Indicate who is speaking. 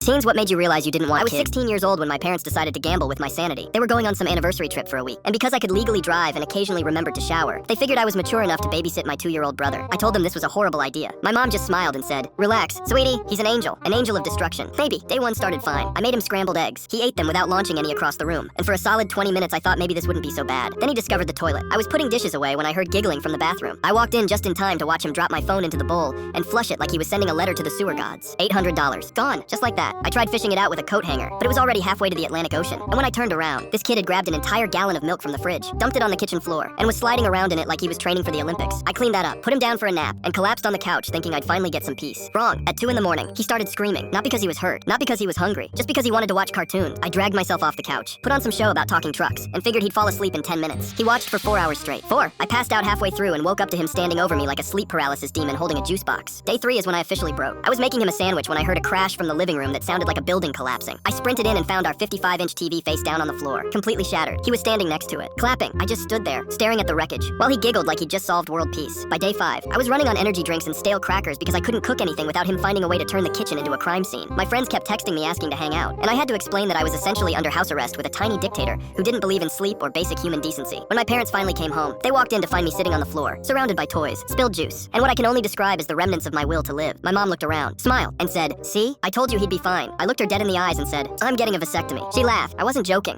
Speaker 1: Teens, what made you realize you didn't want kids? I was 16 years old when my parents decided to gamble with my sanity. They were going on some anniversary trip for a week, and because I could legally drive and occasionally remembered to shower, they figured I was mature enough to babysit my 2-year-old brother. I told them this was a horrible idea. My mom just smiled and said, "Relax, sweetie, he's an angel of destruction." Maybe. Day one started fine. I made him scrambled eggs. He ate them without launching any across the room, and for a solid 20 minutes I thought maybe this wouldn't be so bad. Then he discovered the toilet. I was putting dishes away when I heard giggling from the bathroom. I walked in just in time to watch him drop my phone into the bowl and flush it like he was sending a letter to the sewer gods. $800. Gone. Just like that. I tried fishing it out with a coat hanger, but it was already halfway to the Atlantic Ocean. And when I turned around, this kid had grabbed an entire gallon of milk from the fridge, dumped it on the kitchen floor, and was sliding around in it like he was training for the Olympics. I cleaned that up, put him down for a nap, and collapsed on the couch thinking I'd finally get some peace. Wrong. At 2 in the morning, he started screaming. Not because he was hurt, not because he was hungry, just because he wanted to watch cartoons. I dragged myself off the couch, put on some show about talking trucks, and figured he'd fall asleep in 10 minutes. He watched for 4 hours straight. 4. I passed out halfway through and woke up to him standing over me like a sleep paralysis demon holding a juice box. Day 3 is when I officially broke. I was making him a sandwich when I heard a crash from the living room that sounded like a building collapsing. I sprinted in and found our 55-inch TV face down on the floor, completely shattered. He was standing next to it, clapping. I just stood there, staring at the wreckage, while he giggled like he'd just solved world peace. By day 5, I was running on energy drinks and stale crackers because I couldn't cook anything without him finding a way to turn the kitchen into a crime scene. My friends kept texting me asking to hang out, and I had to explain that I was essentially under house arrest with a tiny dictator who didn't believe in sleep or basic human decency. When my parents finally came home, they walked in to find me sitting on the floor, surrounded by toys, spilled juice, and what I can only describe as the remnants of my will to live. My mom looked around, smiled, and said, "See? I told you he'd be fine." I looked her dead in the eyes and said, "I'm getting a vasectomy." She laughed. I wasn't joking.